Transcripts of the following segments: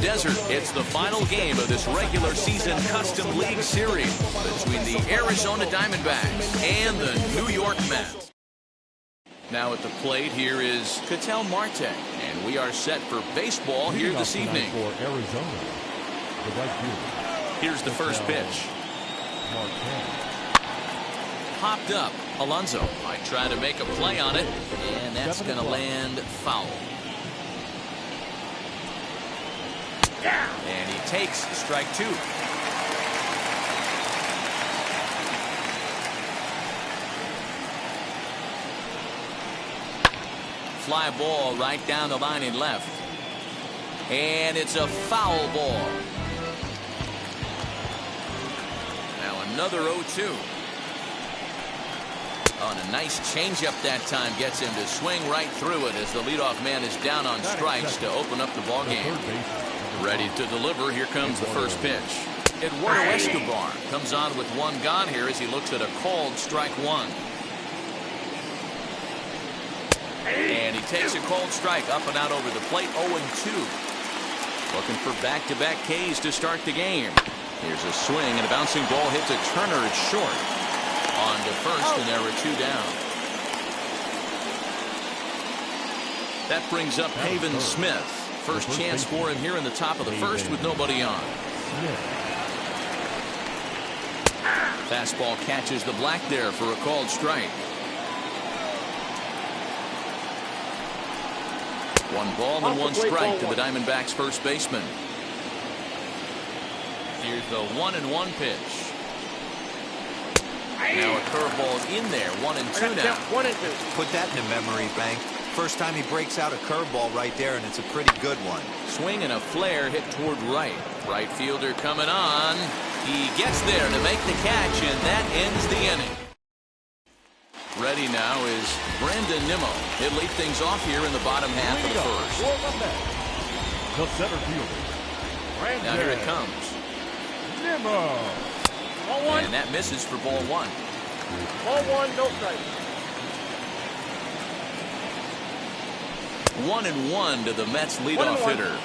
desert. It's the final game of this regular season Custom League Series between the Arizona Diamondbacks and the New York Mets. Now at the plate, here is Ketel Marte, and we are set for baseball here this evening. For Arizona, the right fielder. Here's the first pitch. Popped up. Alonso might try to make a play on it, and that's going to land foul. And he takes strike two. Fly ball right down the line in left. And it's a foul ball. Now another 0-2. On a nice changeup that time gets him to swing right through it as the leadoff man is down on strikes to open up the ball game. Ready to deliver. Here comes the first pitch. Eduardo Escobar comes on with one gone here as he looks at a called strike one. And he takes a called strike up and out over the plate. 0-2. Looking for back-to-back Ks to start the game. Here's a swing and a bouncing ball hits a Turner. It's short. On to first, and there are two down. That brings up Pavin Smith. First chance for him here in the top of the first with nobody on. Fastball catches the black there for a called strike. One ball and one strike to the Diamondbacks first baseman. Here's the 1-1 pitch. Now a curveball's in there. 1-2 now. 1-2. Put that in the memory bank. First time he breaks out a curveball right there, and it's a pretty good one. Swing and a flare hit toward right. Right fielder coming on. He gets there to make the catch, and that ends the inning. Ready now is Brandon Nimmo. He'll lead things off here in the bottom half of the first. The center fielder. Now here it comes. Nimmo. And that misses for ball one. Ball one, no strike. 1-1 to the Mets leadoff hitter.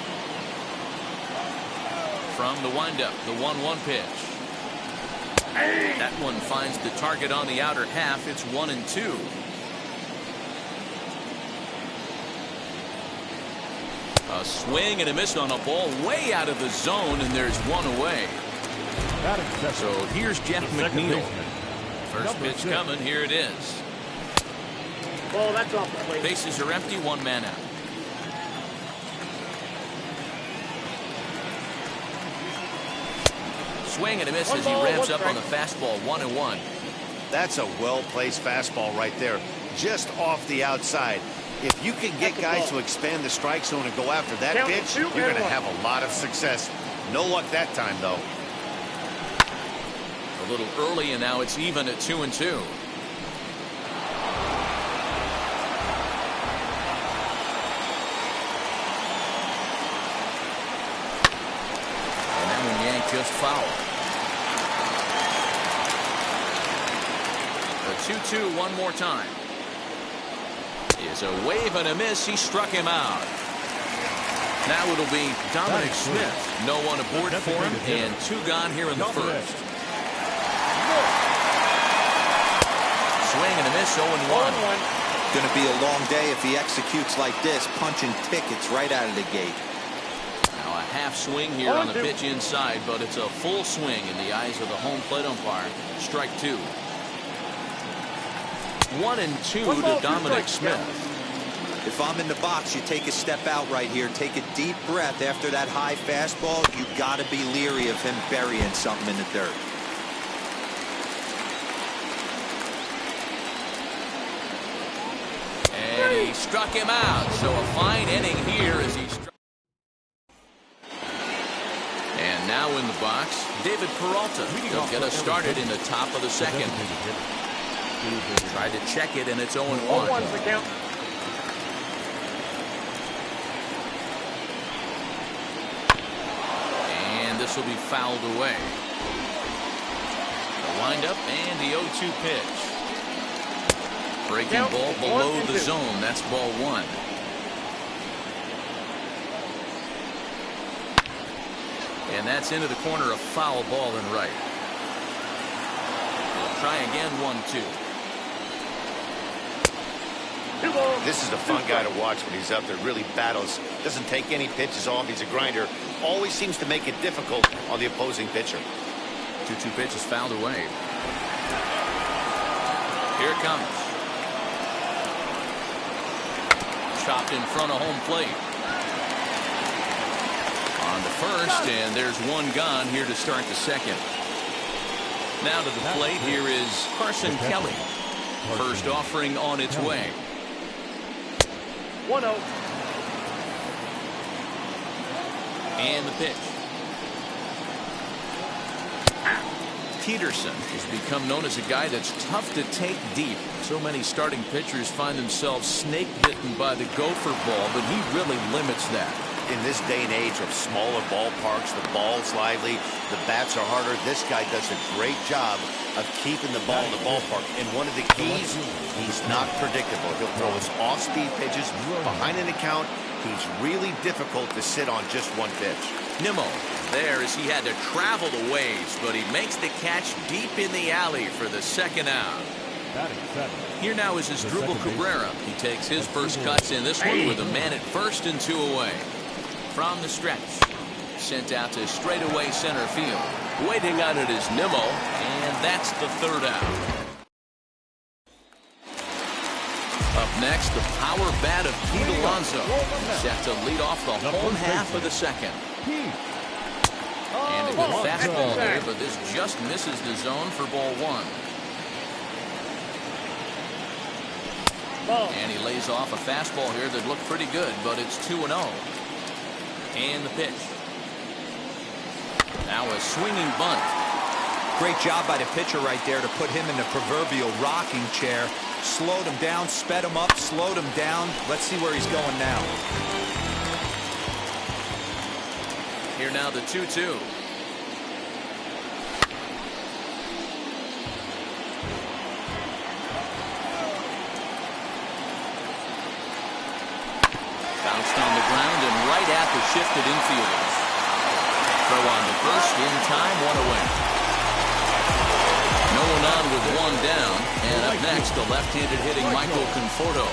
From the windup, the 1-1 pitch. That one finds the target on the outer half. It's 1-2. A swing and a miss on a ball way out of the zone, and there's one away. So here's Jeff McNeil. First pitch coming. Here it is. Ball, that's off the plate. Bases are empty. One man out. Swing and a miss as he ramps up on the fastball. 1-1. That's a well-placed fastball right there, just off the outside. If you can get guys to expand the strike zone and go after that pitch, you're going to have a lot of success. No luck that time, though. A little early, and now it's even at 2-2. And that one yanked just foul. The 2-2 one more time. Is a wave and a miss. He struck him out. Now it'll be Dominic Smith. No one aboard for him, and two gone here in the first. Swing and a miss. 0-1. Going to be a long day if he executes like this, punching tickets right out of the gate. Now a half swing here on the pitch inside, but it's a full swing in the eyes of the home plate umpire. Strike two. 1-2 to Dominic Smith. If I'm in the box, you take a step out right here. Take a deep breath after that high fastball. You got to be leery of him burying something in the dirt. And he struck him out. So a fine inning here as he struck. And now in the box, David Peralta. He'll get us started in the top of the second. Tried to check it, and it's 0-1. 0-1's the count. And this will be fouled away. The windup and the 0-2 pitch. Breaking ball below the zone. That's ball one. And that's into the corner, a foul ball and right. We'll try again, 1-2. This is a fun guy to watch when he's up there. Really battles. Doesn't take any pitches off. He's a grinder. Always seems to make it difficult on the opposing pitcher. 2-2 pitch is fouled away. Here it comes. Chopped in front of home plate. On the first, and there's one gone here to start the second. Now to the plate, here is Carson Kelly. First offering on its way. 1-0. And the pitch. Peterson has become known as a guy that's tough to take deep. So many starting pitchers find themselves snake bitten by the gopher ball, but he really limits that. In this day and age of smaller ballparks, the ball's lively, the bats are harder. This guy does a great job of keeping the ball in the ballpark. And one of the keys, he's not predictable. He'll throw his off-speed pitches behind an account. He's really difficult to sit on just one pitch. Nimmo there as he had to travel the ways, but he makes the catch deep in the alley for the second out. Here now is Asdrubal Cabrera. He takes his first cuts in this one with a man at first and 2 away. From the stretch, sent out to straightaway center field. Waiting on it is Nimmo, and that's the third out. Up next, the power bat of Pete Alonso, set to lead off the home half of the second. And a good fastball there, but this just misses the zone for ball 1. And he lays off a fastball here that looked pretty good, but it's 2-0. And the pitch. Now a swinging bunt. Great job by the pitcher right there to put him in the proverbial rocking chair. Slowed him down, sped him up, slowed him down. Let's see where he's going now. Here now the 2-2. Bounced on the ground and right at the shifted infielders. Throw on to first, in time, 1 away. No one on with 1 down. And up next, the left-handed hitting Michael Conforto.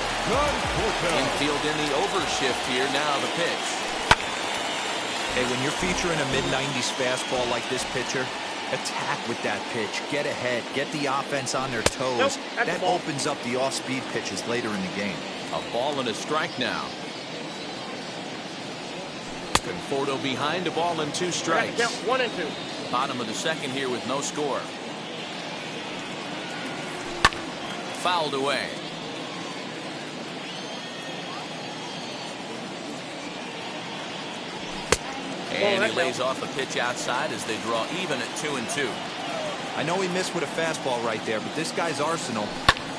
Infield in the overshift here. Now the pitch. Hey, when you're featuring a mid-90s fastball like this pitcher, attack with that pitch. Get ahead. Get the offense on their toes. That opens up the off-speed pitches later in the game. A ball and a strike now. Conforto behind, a ball and 2 strikes. Count 1 and 2. Bottom of the second here with no score. Fouled away. And he lays off a pitch outside as they draw even at 2-2. I know he missed with a fastball right there, but this guy's arsenal,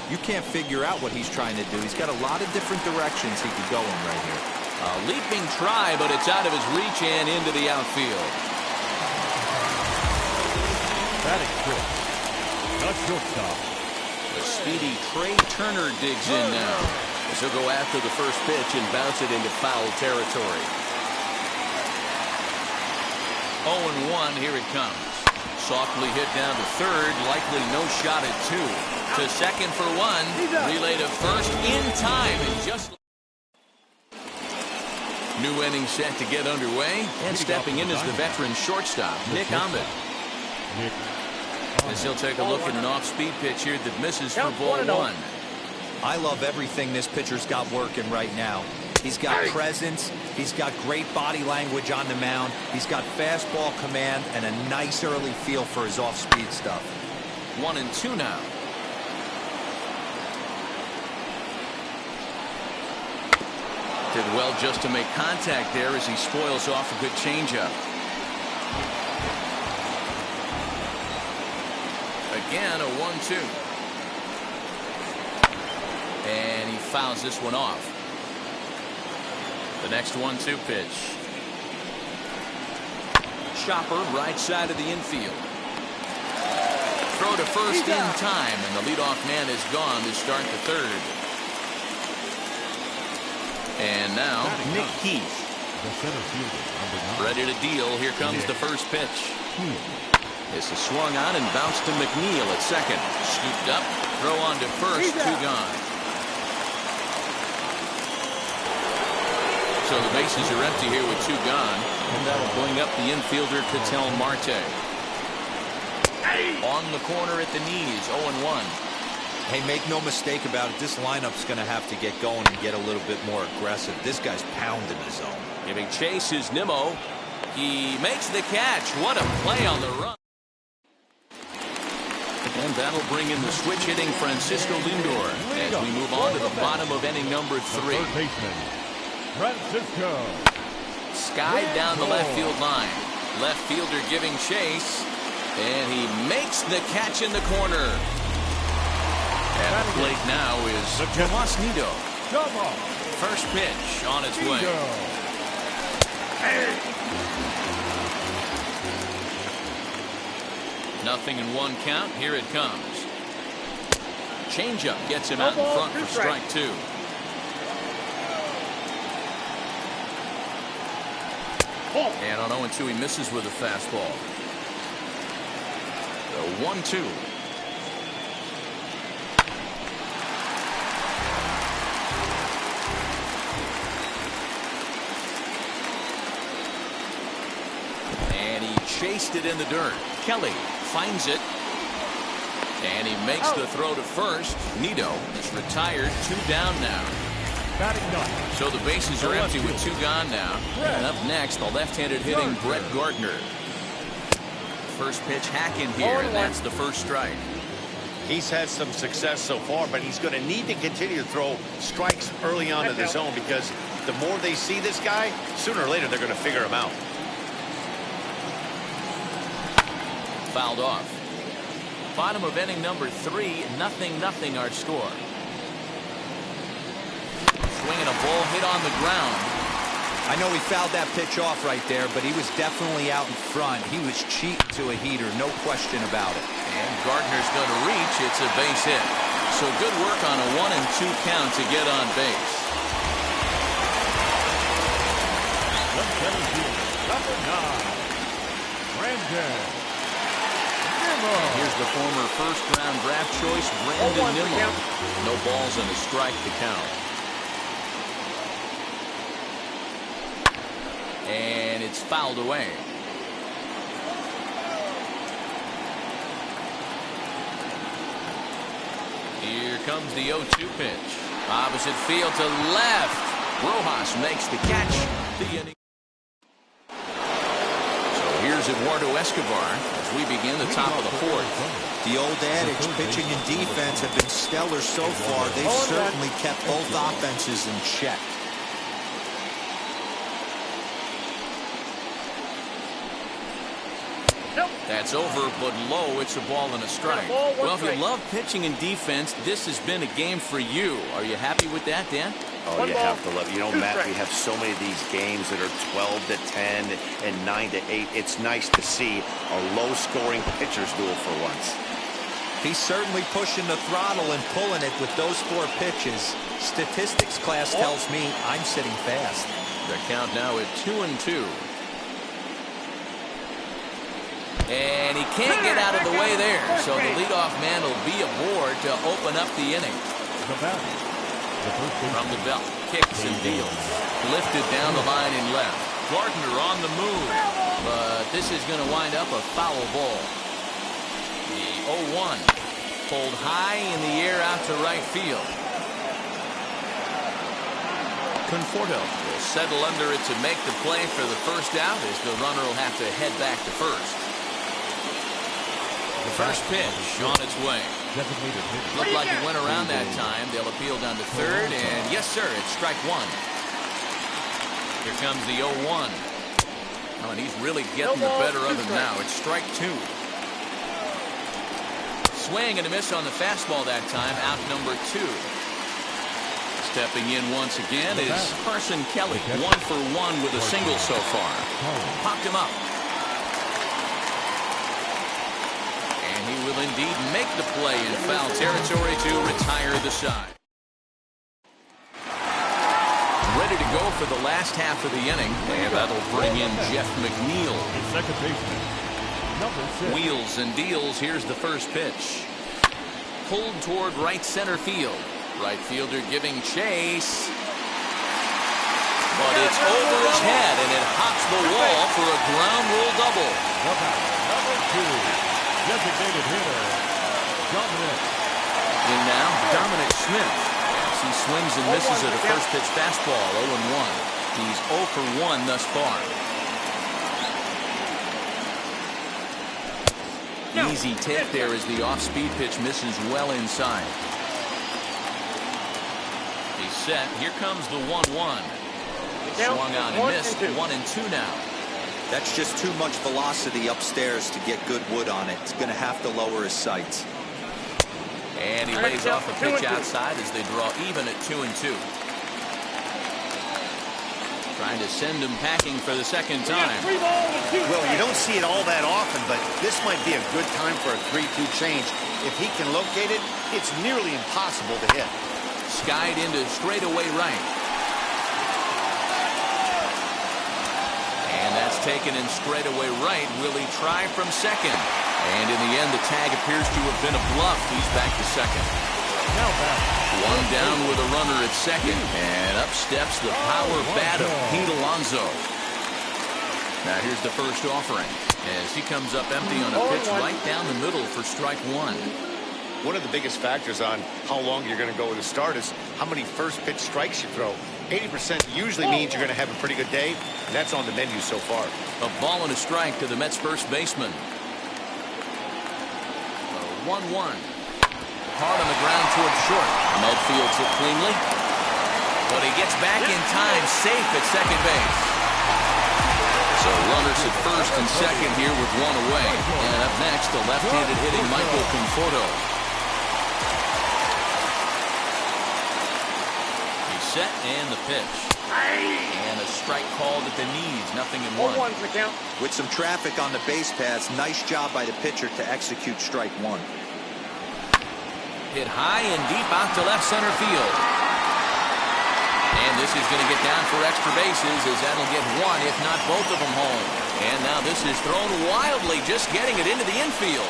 you can't figure out what he's trying to do. He's got a lot of different directions he could go in right here. A leaping try, but it's out of his reach and into the outfield. Batting quick. Not shortstop. The speedy Trey Turner digs in now, as he'll go after the first pitch and bounce it into foul territory. 0-1, here it comes. Softly hit down to third, likely no shot at 2. To second for 1, relay to first in time, and just... New inning set to get underway, and stepping in is the veteran shortstop, Nick Ahmed. As he'll take a look at an off-speed pitch here that misses for ball 1. I love everything this pitcher's got working right now. He's got presence, he's got great body language on the mound, he's got fastball command, and a nice early feel for his off-speed stuff. 1-2 now. Did well just to make contact there as he spoils off a good changeup. Again, a 1-2. And he fouls this one off. The next 1-2 pitch. Chopper right side of the infield. Throw to first in time, and the leadoff man is gone to start the third. And now, Nick Heath. Ready to deal. Here comes the first pitch. This is swung on and bounced to McNeil at second. Scooped up, throw on to first, 2 gone. So the bases are empty here with 2 gone, and that'll bring up the infielder Ketel Marte. On the corner at the knees, 0-1. Hey, make no mistake about it, this lineup's going to have to get going and get a little bit more aggressive. This guy's pounding the zone. Giving chase is Nimmo. He makes the catch. What a play on the run. And that'll bring in the switch hitting Francisco Lindor as we move on to the bottom of inning number 3. Third baseman, Francisco. Skied down the left field line. Left fielder giving chase. And he makes the catch in the corner. At the plate now is Tomas Nido. First pitch on its way. Nothing in 1 count. Here it comes. Changeup gets him out in front for strike 2. And on 0-2 he misses with a fastball. The 1-2. And he chased it in the dirt. Kelly finds it. And he makes the throw to first. Nido is retired. 2 down now. So the bases are empty with 2 gone now. And up next, the left-handed hitting Brett Gardner. First pitch hack in here, and that's the first strike. He's had some success so far, but he's going to need to continue to throw strikes early on in the zone, because the more they see this guy, sooner or later they're going to figure him out. Fouled off. Bottom of inning number 3, 0-0 our score. Swinging a ball hit on the ground. I know he fouled that pitch off right there, but he was definitely out in front. He was cheating to a heater, no question about it. And Gardner's going to reach. It's a base hit. So good work on a 1-2 count to get on base. Number 9, Brandon Nimmo. Here's the former first-round draft choice, Brandon Nimmo. No balls and a strike to count. And it's fouled away. Here comes the 0-2 pitch. Opposite field to left. Rojas makes the catch. The inning. So here's Eduardo Escobar as we begin the top of the 4th. The old adage, pitching and defense have been stellar so far. They've certainly kept both offenses in check. That's over, but low. It's a ball and a strike. Well, if you love pitching and defense, this has been a game for you. Are you happy with that, Dan? Oh, you have to love it. You know, Matt, we have so many of these games that are 12-10 and 9-8. It's nice to see a low-scoring pitcher's duel for once. He's certainly pushing the throttle and pulling it with those 4 pitches. Statistics class tells me I'm sitting fast. The count now at 2-2. And he can't get out of the way there. So the leadoff man will be aboard to open up the inning. From the belt, kicks and deals. Lifted down the line in left. Gardner on the move. But this is going to wind up a foul ball. The 0-1. Pulled high in the air out to right field. Conforto will settle under it to make the play for the first out, as the runner will have to head back to first. First pitch on its way. Looked like it went around that time. They'll appeal down to third, and yes, sir, it's strike 1. Here comes the 0-1. Oh, and he's really getting the better of him now. It's strike 2. Swing and a miss on the fastball that time. Out number 2. Stepping in once again is Carson Kelly. 1 for 1 with a single so far. Popped him up. He will indeed make the play in foul territory to retire the side. Ready to go for the last half of the inning, and that'll bring in Jeff McNeil. The second baseman, number 6. Wheels and deals. Here's the first pitch. Pulled toward right center field. Right fielder giving chase. But it's over his head, and it hops the wall for a ground rule double. Number 2, designated hitter, Dominic. In now, Dominic Smith. As he swings and misses at a first pitch fastball, 0-1. He's 0 for 1 thus far. Easy take there as the off-speed pitch misses well inside. He's set. Here comes the 1-1. Swung on and missed. 1-2 now. That's just too much velocity upstairs to get good wood on it. It's going to have to lower his sights. And he lays off a pitch outside as they draw even at 2-2. Trying to send him packing for the second time. Well, you don't see it all that often, but this might be a good time for a 3-2 change. If he can locate it, it's nearly impossible to hit. Skied into straightaway right. And that's taken in straightaway right. Will he try from second? And in the end, the tag appears to have been a bluff. He's back to second. Now back. One down with a runner at second. And up steps the power bat of Pete Alonso. Now here's the first offering as he comes up empty on a pitch right down the middle for strike 1. One of the biggest factors on how long you're going to go with a start is how many first pitch strikes you throw. 80% usually means you're going to have a pretty good day, and that's on the menu so far. A ball and a strike to the Mets first baseman. 1-1. Hard on the ground toward short. Med fields it cleanly. But he gets back in time, safe at second base. So runners at first and second here with one away. And up next, the left-handed hitting Michael Conforto. He's set and the pitch. And a strike called at the knees, 0-1. With some traffic on the base paths, nice job by the pitcher to execute strike 1. Hit high and deep out to left center field. And this is going to get down for extra bases as that'll get one, if not both of them home. And now this is thrown wildly, just getting it into the infield.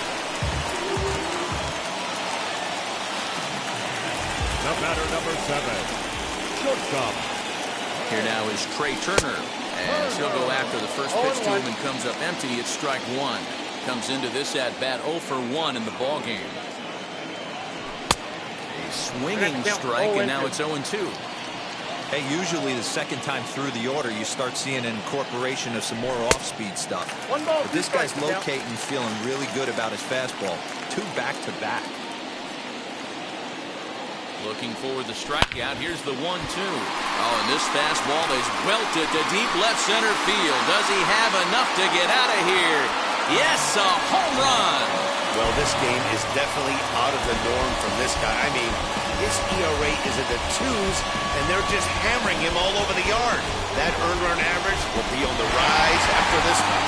The batter, number 7, shortstop. Here now is Trey Turner as he'll go after the first pitch to him and comes up empty. It's strike 1. Comes into this at bat 0 for 1 in the ball game. A swinging strike, and now it's 0-2. Hey, usually the second time through the order, you start seeing an incorporation of some more off-speed stuff. But this guy's locating, feeling really good about his fastball. 2 back-to-back. Looking for the strikeout. Here's the 1-2. Oh, and this fastball is belted to deep left center field. Does he have enough to get out of here? Yes, a home run. Well, this game is definitely out of the norm from this guy. I mean, his ERA is in the 2s, and they're just hammering him all over the yard. That earned run average will be on the rise after this one.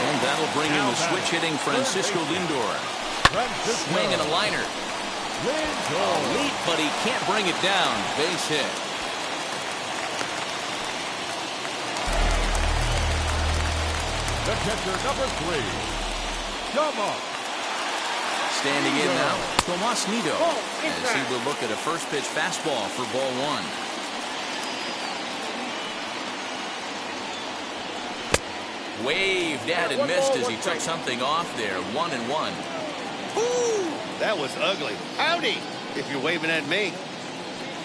And that'll bring in the switch-hitting Francisco Lindor. Swing and a liner. A leap, but he can't bring it down. Base hit. The catcher, number 3, come up. Standing in now, Tomas Nido, as he will look at a first pitch fastball for ball 1. Waved at and missed as he took something off there. 1-1. Ooh, that was ugly. Howdy, if you're waving at me.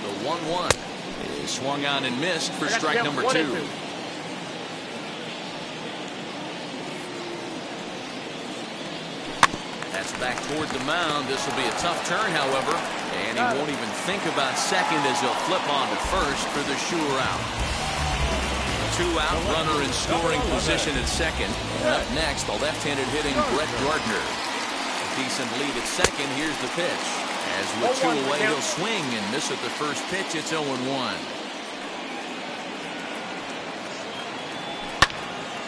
The 1-1 is swung on and missed for strike number 2. That's back toward the mound. This will be a tough turn, however, and he won't even think about second as he'll flip on to first for the sure out. 2 out, runner in scoring position at second. And up next, the left-handed hitting Brett Gardner. A decent lead at second. Here's the pitch. As with 2 away, he'll swing and miss at the first pitch. It's 0-1.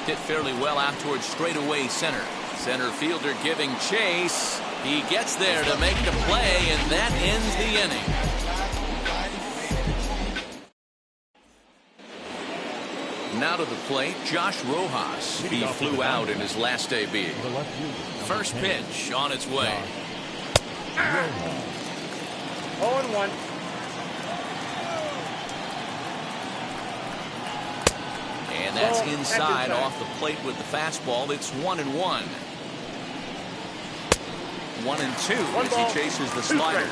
Hit fairly well out towards straightaway center. Center fielder giving chase. He gets there to make the play, and that ends the inning. Now to the plate, Josh Rojas. He flew out in his last AB. First pitch on its way. 0-1. And that's inside off the plate with the fastball. It's 1-1. 1-2 as he chases the slider.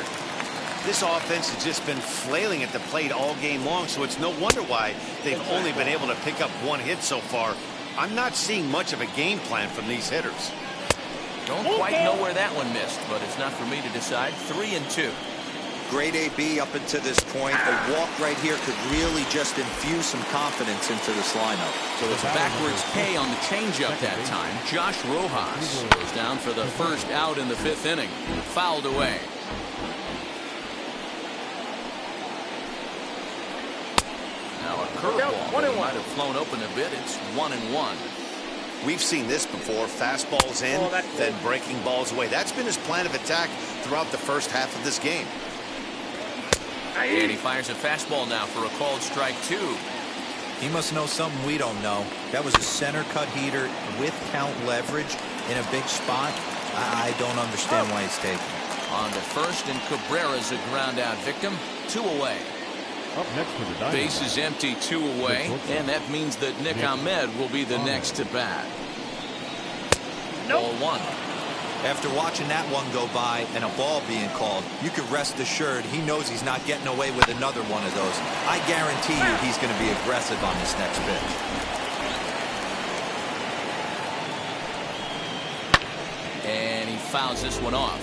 This offense has just been flailing at the plate all game long, so it's no wonder why they've only been able to pick up one hit so far. I'm not seeing much of a game plan from these hitters. Don't quite know where that one missed, but it's not for me to decide. 3-2. Great AB up until this point. A walk right here could really just infuse some confidence into this lineup. So it's a backwards K on the changeup that time. Josh Rojas goes down for the first out in the 5th inning. Fouled away. Now a curveball that might have flown open a bit. It's 1-1. We've seen this before. Fastballs in, then breaking balls away. That's been his plan of attack throughout the first half of this game. And he fires a fastball now for a called strike 2. He must know something we don't know. That was a center cut heater with count leverage in a big spot. I don't understand why he's taking it. On the first, and Cabrera's a ground out victim. 2 away. Up next for the Diamondbacks. Base is empty, 2 away, and that means that Nick Ahmed will be the next to bat. Ball 1. After watching that one go by and a ball being called, you can rest assured he knows he's not getting away with another one of those. I guarantee you he's going to be aggressive on this next pitch. And he fouls this one off.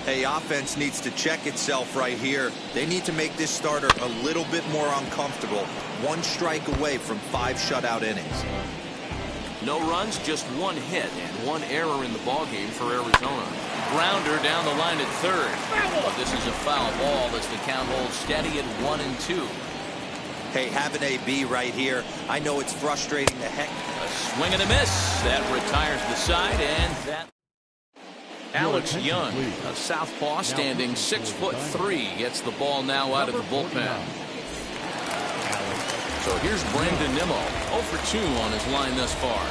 Hey, offense needs to check itself right here. They need to make this starter a little bit more uncomfortable. 1 strike away from 5 shutout innings. No runs, just 1 hit and 1 error in the ballgame for Arizona. Grounder down the line at 3rd. But this is a foul ball as the count holds steady at 1-2. Hey, have an AB right here. I know it's frustrating the heck. A swing and a miss. That retires the side, and that. Alex Young, a southpaw standing 6'3", gets the ball now out of the bullpen. So here's Brandon Nimmo, 0 for 2 on his line thus far.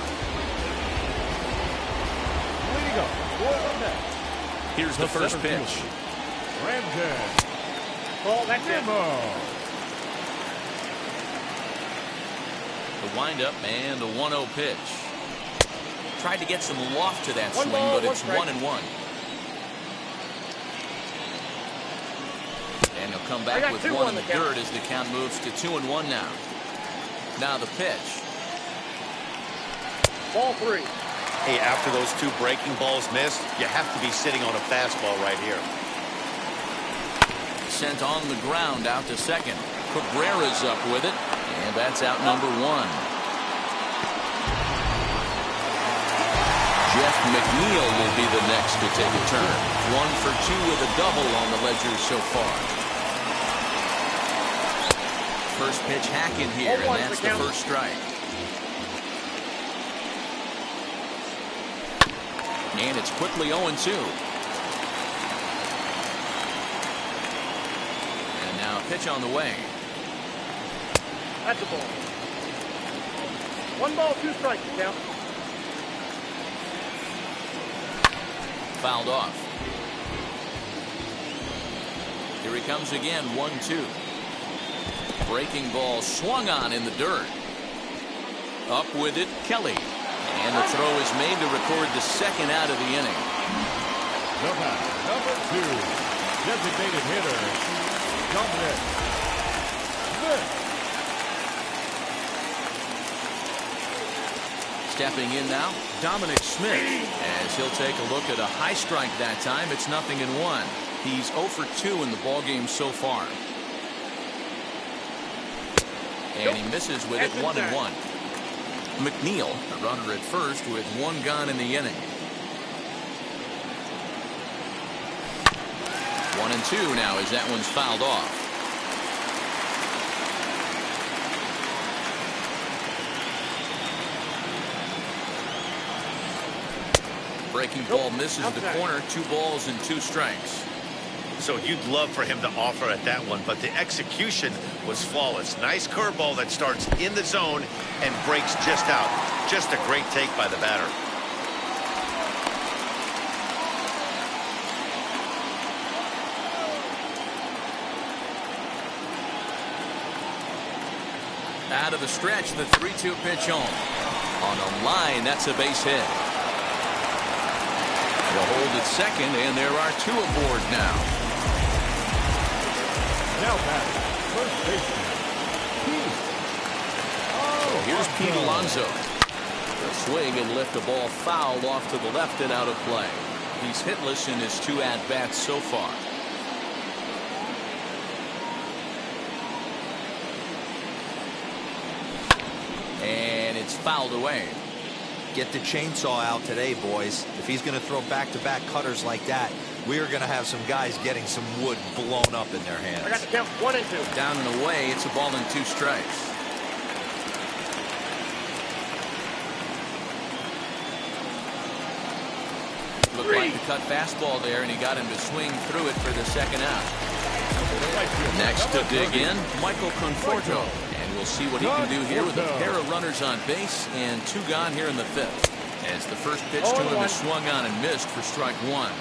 Way to go. Here's the first pitch. Brandon Nimmo. The windup and the 1-0 pitch. Tried to get some loft to that swing, but it's 1-1. And he'll come back with 1 in the dirt as the count moves to 2-1 now. Now the pitch. Ball 3. Hey, after those 2 breaking balls missed, you have to be sitting on a fastball right here. Sent on the ground out to second. Cabrera's up with it, and that's out number 1. Jeff McNeil will be the next to take a turn. 1 for 2 with a double on the ledger so far. First pitch hack in here, and that's the first strike. And it's quickly 0-2. And now a pitch on the way. That's a ball. 1 ball, 2 strikes, count. Fouled off. Here he comes again, 1-2. Breaking ball swung on in the dirt. Up with it, Kelly. And the throw is made to record the 2nd out of the inning. Number 2, designated hitter, Dominic Smith. Stepping in now, Dominic Smith, as he'll take a look at a high strike that time. It's 0-1. He's 0 for 2 in the ballgame so far. And he misses with it, 1-1. McNeil, a runner at first with 1 gone in the inning. 1-2 now as that one's fouled off. breaking ball misses the corner. 2 balls and 2 strikes. So you'd love for him to offer at that one, but the execution was flawless. Nice curveball that starts in the zone and breaks just out. Just a great take by the batter. Out of the stretch, the 3-2 pitch home. On a line, that's a base hit. They'll hold at second, and there are 2 aboard now. Now batting, first baseman, Pete. So here's Pete Alonso. The swing and lift the ball foul off to the left and out of play. He's hitless in his 2 at-bats so far. And it's fouled away. Get the chainsaw out today, boys. If he's going to throw back-to-back cutters like that, we are going to have some guys getting some wood blown up in their hands. I got the count 1 and 2. Down and away, it's a ball and 2 strikes. Looked like the cut fastball there, and he got him to swing through it for the second out. Next to dig in, Michael Conforto. And we'll see what he can do here with a pair of runners on base and 2 gone here in the 5th. As the first pitch to him is swung on and missed for strike 1.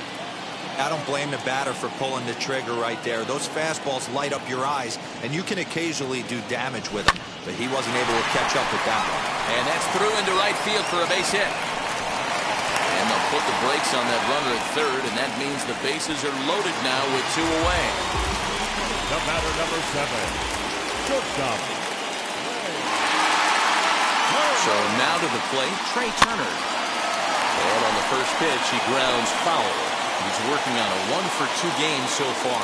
I don't blame the batter for pulling the trigger right there. Those fastballs light up your eyes, and you can occasionally do damage with them. But he wasn't able to catch up with that one. And that's through into right field for a base hit. And they'll put the brakes on that runner at third, and that means the bases are loaded now with 2 away. The batter, number 7, shortstop. So now to the plate, Trey Turner. And on the first pitch, he grounds foul. He's working on a 1-for-2 game so far.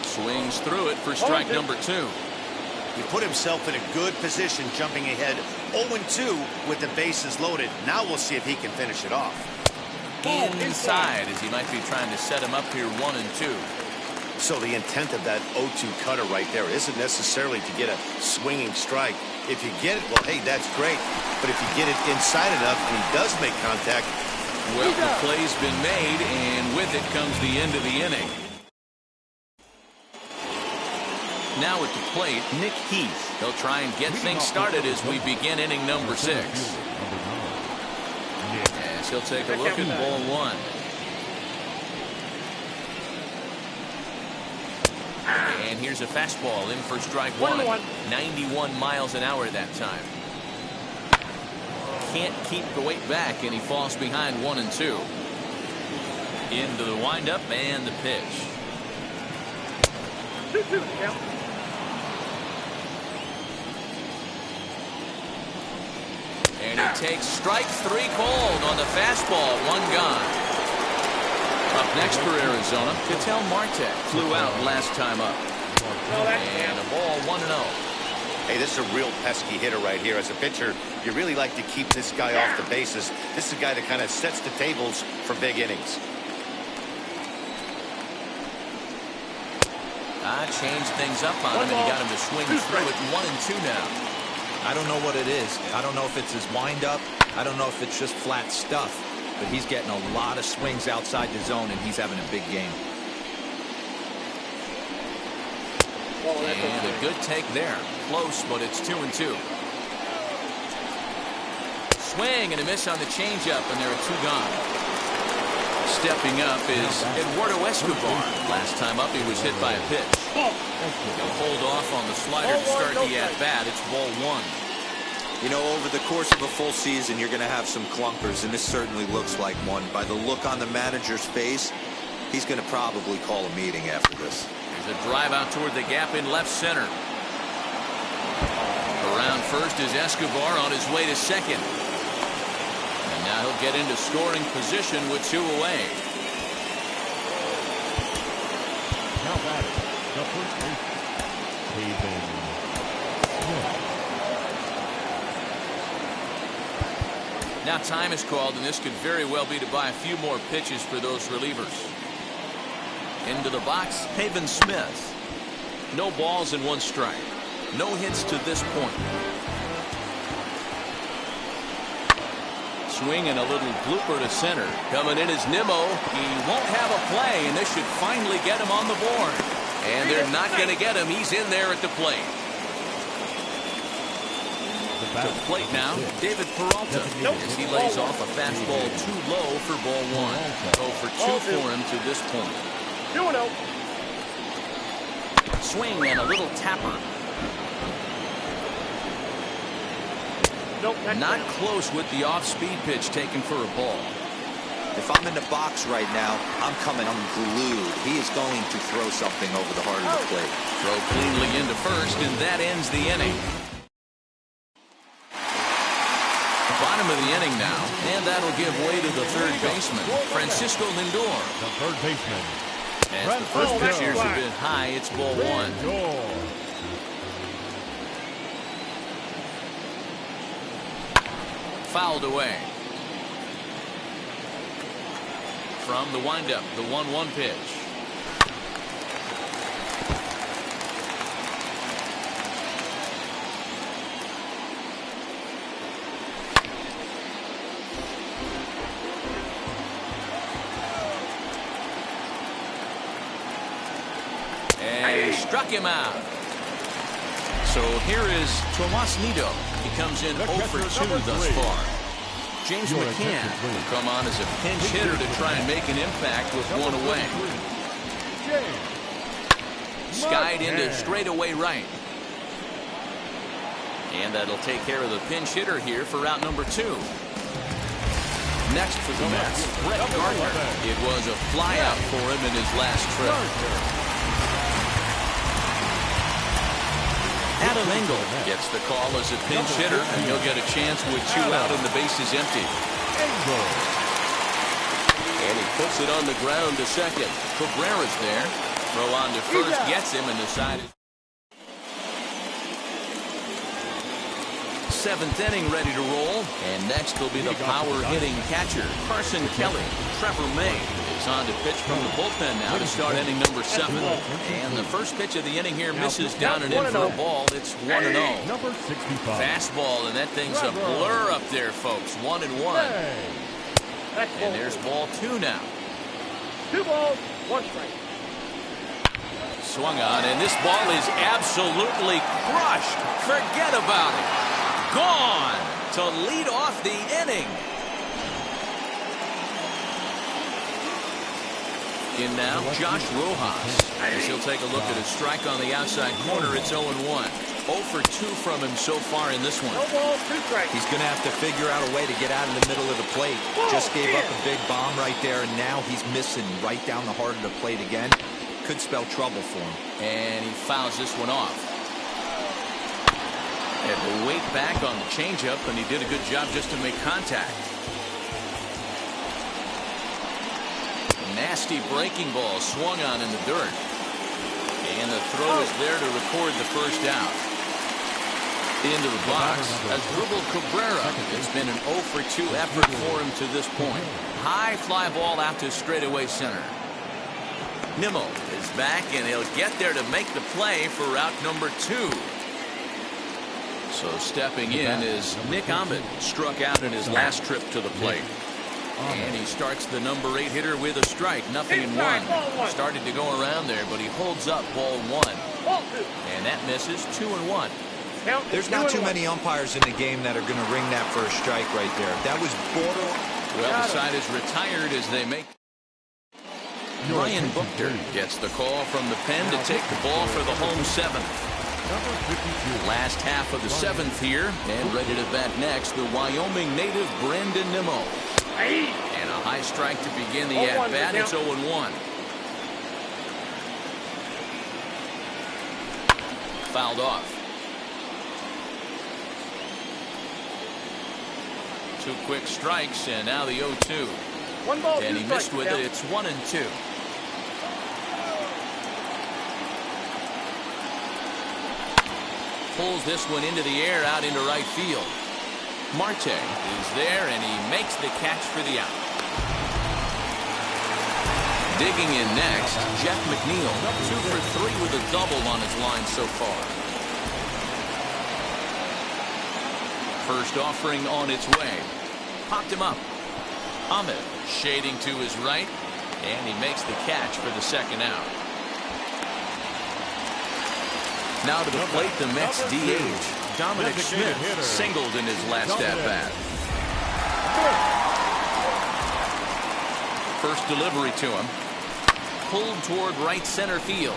Swings through it for strike number 2. He put himself in a good position, jumping ahead 0-2 with the bases loaded. Now we'll see if he can finish it off. Inside, as he might be trying to set him up here 1-2. So the intent of that 0-2 cutter right there isn't necessarily to get a swinging strike. If you get it, well, hey, that's great. But if you get it inside enough and he does make contact, well, the play's been made, and with it comes the end of the inning. Now at the plate, Nick Heath. He'll try and get things started as we begin inning number 6. As he'll take a look at ball 1. And here's a fastball in for strike 1. 91 miles an hour that time. Can't keep the weight back, and he falls behind 1-2. Into the windup and the pitch. 2-2 count. And he takes strike 3 called on the fastball. 1 gone. Up next for Arizona, Ketel Marte flew out last time up. And a ball 1-0. hey, this is a real pesky hitter right here. As a pitcher, you really like to keep this guy off the bases. This is a guy that kind of sets the tables for big innings. Changed things up on him, and he got him to swing through it. 1-2 now. I don't know what it is. I don't know if it's his windup. I don't know if it's just flat stuff. But he's getting a lot of swings outside the zone, and he's having a big game. And a good take there. Close, but it's 2-2. Swing and a miss on the changeup, and there are 2 gone. Stepping up is Eduardo Escobar. Last time up, he was hit by a pitch. He'll hold off on the slider to start the at-bat. It's ball 1. You know, over the course of a full season, you're going to have some clunkers, and this certainly looks like one. By the look on the manager's face, he's going to probably call a meeting after this. There's a drive out toward the gap in left center. Around first is Escobar on his way to second. And now he'll get into scoring position with 2 away. Now batting, the first baseman, Now time is called, and this could very well be to buy a few more pitches for those relievers. Into the box, Haven Smith. No balls and 1 strike. No hits to this point. Swing and a little blooper to center. Coming in is Nimmo. He won't have a play, and this should finally get him on the board. And they're not going to get him. He's in there at the plate. To the plate now, David Peralta, as he lays off a fastball too low for ball one. 0 for 2 for him to this point. 2-0. Swing and a little tapper. Nope, Not close with the off-speed pitch taken for a ball. If I'm in the box right now, I'm glued. He is going to throw something over the heart of the plate. Throw cleanly into first, and that ends the inning. Bottom of the inning now, and that'll give way to the third baseman, Francisco Lindor. The third baseman. As the first pitch here's a bit high, it's ball one. Fouled away. From the windup, the 1-1 pitch. And he struck him out. So here is Tomas Nido. He comes in 0 for 2 thus far. James McCann will come on as a pinch hitter to try and make an impact with one away. Skied into straightaway right. And that'll take care of the pinch hitter here for route number 2. Next for the Mets, Brett Gardner. It was a flyout for him in his last trip. Adam Engel gets the call as a pinch hitter, and he'll get a chance with 2 out and the base is empty. And he puts it on the ground to second. Cabrera's there. Throw on to first, gets him, and the side is 7th inning ready to roll. And next will be the power-hitting catcher, Carson Kelly. Trevor May is on to pitch from the bullpen now to start inning number 7. And the first pitch of the inning here misses down and in for a ball. It's 1-0. Number 65. Fastball, and that thing's a blur up there, folks. 1-1. And there's ball 2 now. 2 balls, 1 strike. Swung on, and this ball is absolutely crushed. Forget about it. Gone to lead off the inning. In now, Josh Rojas. As he'll take a look at a strike on the outside corner, it's 0-1. 0 for 2 from him so far in this one. No balls, 2 strikes. He's going to have to figure out a way to get out of the middle of the plate. Just gave up a big bomb right there, and now he's missing right down the heart of the plate again. Could spell trouble for him. And he fouls this one off. Had to wait back on the changeup, and he did a good job just to make contact. Nasty breaking ball swung on in the dirt. And the throw is there to record the first out. Into the box, Asdrubal Cabrera. It's been an 0 for 2 effort for him to this point. High fly ball out to straightaway center. Nimmo is back, and he'll get there to make the play for route number 2. So stepping in is Nick Ahmed, struck out in his last trip to the plate. And he starts the number 8 hitter with a strike, nothing in 1. Started to go around there, but he holds up ball 1. And that misses 2-1. There's not too many umpires in the game that are going to ring that first strike right there. That was borderline. Well, the side is retired as they make. Ryan Buchter gets the call from the pen to take the ball for the home 7th. Last half of the 7th here, and ready to bat next, the Wyoming native Brandon Nimmo. And a high strike to begin the at-bat. It's 0-1. Fouled off. 2 quick strikes, and now the 0-2. 1 ball, And 2 he missed strikes. with it. It's 1-2. Pulls this one into the air out into right field. Marte is there, and he makes the catch for the out. Digging in next, Jeff McNeil. 2 for 3 with a double on his line so far. First offering on its way. Popped him up. Ahmed shading to his right, and he makes the catch for the second out. Now to the plate, the Mets DH, Dominic Smith, singled in his last at-bat. First delivery to him. Pulled toward right center field.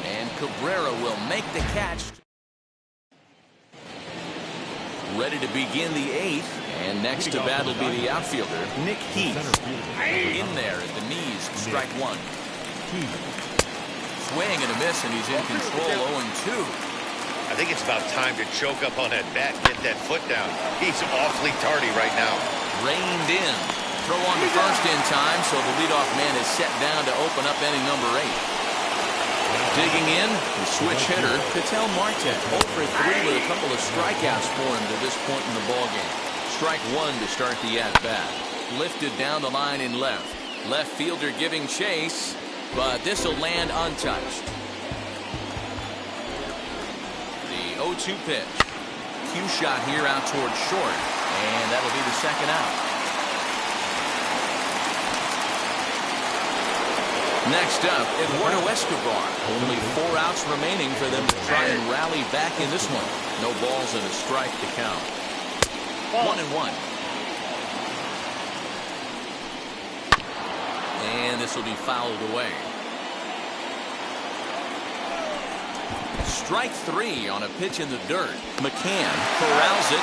And Cabrera will make the catch. Ready to begin the eighth. And next to bat will be the outfielder, Nick Heath. In there at the knees, strike one. Swing and a miss, and he's in control, 0-2. I think it's about time to choke up on that bat and get that foot down. He's awfully tardy right now. Reined in. Throw on the first in time, so the leadoff man is set down to open up inning number 8. Digging in, the switch hitter, Ketel Marte, 0 for 3 with a couple of strikeouts for him to this point in the ballgame. Strike one to start the at-bat. Lifted down the line in left. Left fielder giving chase, but this will land untouched. The 0-2 pitch. Cue shot here out towards short, and that'll be the second out. Next up, Eduardo Escobar. Only 4 outs remaining for them to try and rally back in this one. No balls and a strike to count. 1-1. And this will be fouled away. Strike 3 on a pitch in the dirt. McCann corrals it.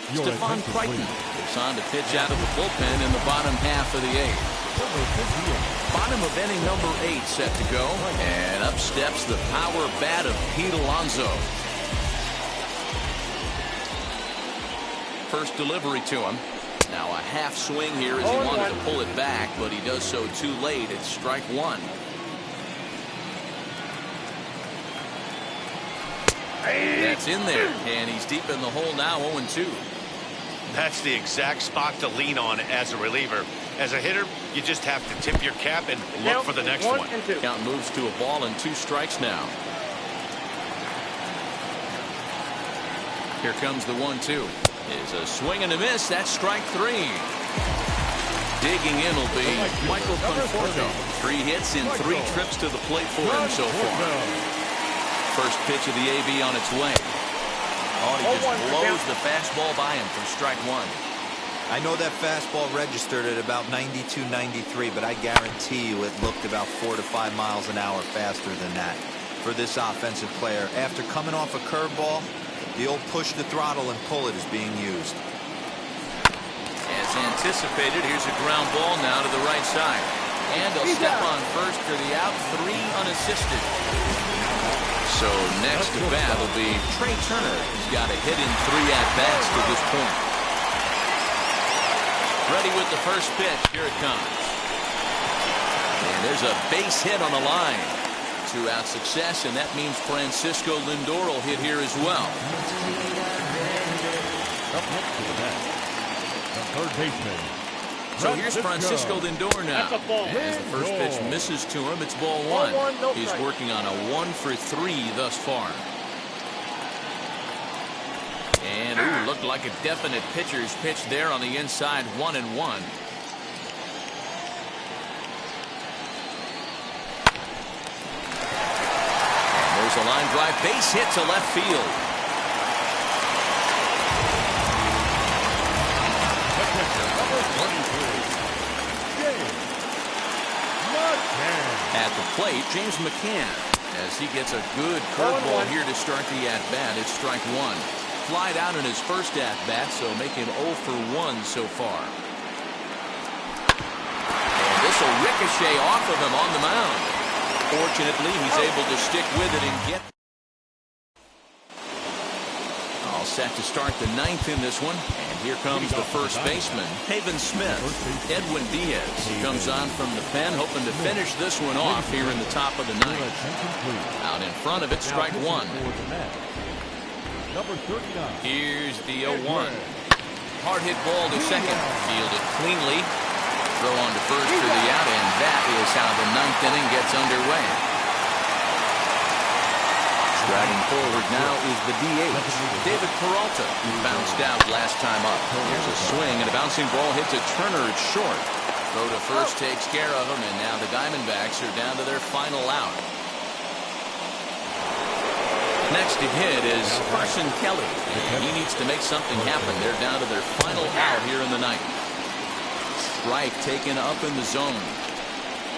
And Stephon Crichton is on to pitch out of the bullpen in the bottom half of the 8th. Bottom of inning number 8 set to go. And up steps the power bat of Pete Alonso. First delivery to him. Now a half swing here as he wanted to pull it back, but he does so too late. It's strike one. That's in there, and he's deep in the hole now, 0-2. That's the exact spot to lean on as a reliever. As a hitter, you just have to tip your cap and look for the next one. Count moves to a ball and 2 strikes now. Here comes the 1-2. Is a swing and a miss. That's strike 3. Digging in will be Michael Conforto. 3 hits in 3 trips to the plate for him so far. First pitch of the AB on its way. Oh, he just blows the fastball by him from strike 1. I know that fastball registered at about 92, 93, but I guarantee you it looked about 4 to 5 miles an hour faster than that for this offensive player. After coming off a curveball, the old push the throttle and pull it is being used. As anticipated, here's a ground ball now to the right side. And he'll step on first for the out, 3 unassisted. So next to bat will be Trey Turner. He's got a hit in 3 at-bats to this point. Ready with the first pitch. Here it comes. And there's a base hit on the line. 2-out success, and that means Francisco Lindor will hit here as well. Up next to the bat, the third baseman. So here's Francisco Lindor now. As the first pitch misses to him, it's ball 1. He's working on a 1 for 3 thus far. And ooh, looked like a definite pitcher's pitch there on the inside, 1-1. There's a line drive base hit to left field. At the plate, James McCann, as he gets a good curveball here to start the at-bat. It's strike 1. Flied out in his first at-bat, so make him 0 for 1 so far. And this will ricochet off of him on the mound. Fortunately, he's able to stick with it and get. All set to start the 9th in this one. And here comes the first baseman, Haven Smith. Edwin Diaz comes on from the pen, hoping to finish this one off here in the top of the 9th. Out in front of it, strike 1. Here's the 0-1. Hard hit ball to second. Fielded cleanly. Throw on to first for the out, and that is how the 9th inning gets underway. Riding forward now is the DH, David Peralta, who bounced out last time up. Here's a swing, and a bouncing ball hits a Turner. It's short. Throw to first takes care of him, and now the Diamondbacks are down to their final out. Next to hit is Carson Kelly. And he needs to make something happen. They're down to their final out here in the ninth. Strike taken up in the zone.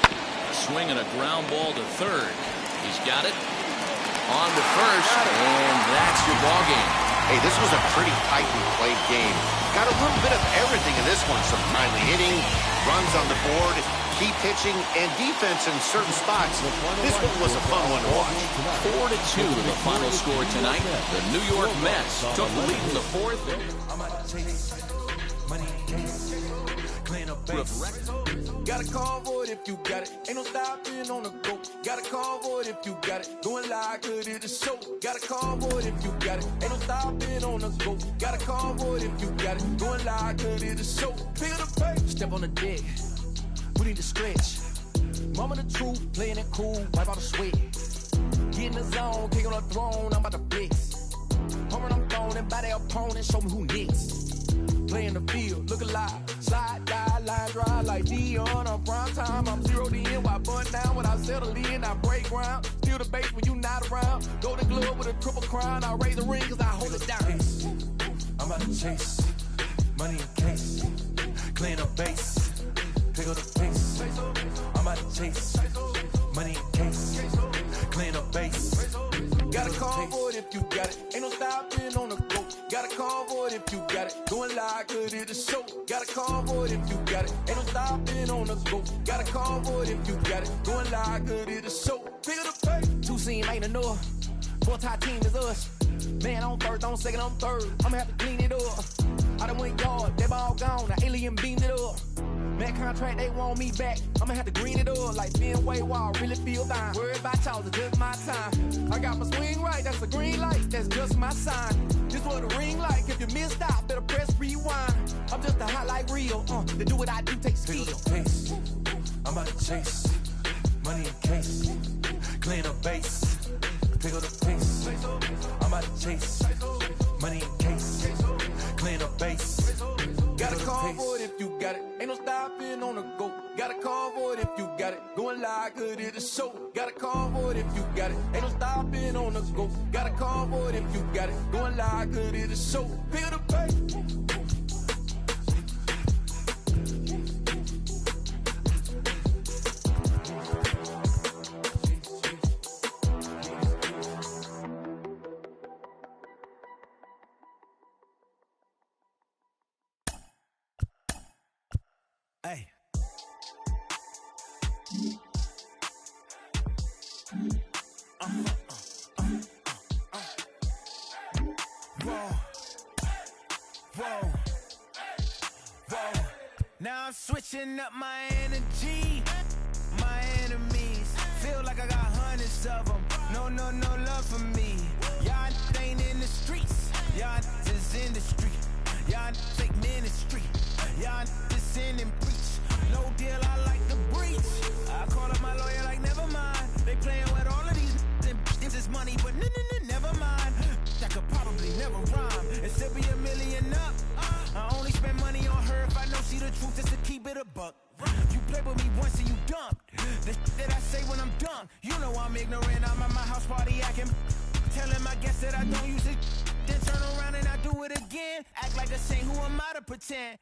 A swing and a ground ball to third. He's got it. On to first, and that's your ball game. Hey, this was a pretty tightly played game. Got a little bit of everything in this one. Some timely hitting, runs on the board, key pitching, and defense in certain spots. This one was a fun one to watch. 4-2 the final score tonight. The New York Mets took the lead in the fourth. Got a convoy if you got it. Ain't no stopping on the go. Got a convoy if you got it. Going live, good it is show. Got a convoy if you got it. Ain't no stopping on the go. Got a convoy if you got it. Going live, good it is show. Feel the pain. Step on the deck. We need to stretch. Mama the truth, playing it cool. Wipe out the sweat. Get in the zone, take on the throne. I'm about to flex. Home I'm throwing and by their opponent. Show me who next. Play in the field, look alive. Slide, die, line drive like Dion on prime time. I'm zeroed in, while bun down when I settle in. I break ground, steal the base when you not around. Golden glove with a triple crown. I raise the ring cause I hold it down. I'm about to chase, money in case, clean up base, pick up the pace. I'm about to chase, money in case, clean up base. Got a convoy if you got it. Ain't no stopping on the go. Got a convoy if you got it. Going live, good it is show. Got a convoy if you got it. Ain't no stopping on the go. Got a convoy if you got it. Going live, good it is show. Figure the pay. Two scene ain't enough. Four tie team is us. Man on first, on second, on third. I'ma have to clean it up. I done went yard, they ball gone. The alien beamed it up. Man contract, they want me back. I'ma have to green it up like Fenway Wall. Really feel fine. Worried about y'all, it's just my time. I got my swing right, that's a green light. That's just my sign. This what a ring like. If you missed out, better press rewind. I'm just a hot like real. To do what I do takes skill. I'm about to chase. Money in case. Clean up base. Pick up the pace. I'm about to chase. Money in case. Clean up base. Got a convoy if you got it. Ain't no stopping on the go. Got a convoy if you got it. Going live, good it is show. Got a convoy if you got it. Ain't no stopping on the go. Got a convoy if you got it. Going live, good it is show. Feel the pain. Hey. Whoa. Now I'm switching up my energy. My enemies feel like I got hundreds of them. No love for me. Y'all ain't in the streets. Y'all is in the street. Y'all take ministry. Y'all sin and preach. No deal, I like the breach. I call up my lawyer like, never mind. They playing with all of these and this is money, but never mind. That could probably never rhyme and still be $1 million up. I only spend money on her if I know she the truth, just to keep it a buck. You play with me once and you dumped. The that I say when I'm done, you know I'm ignorant. I'm at my house party acting, telling my guests that I don't use it. Then turn around and I do it again. Act like a saint, who am I to pretend?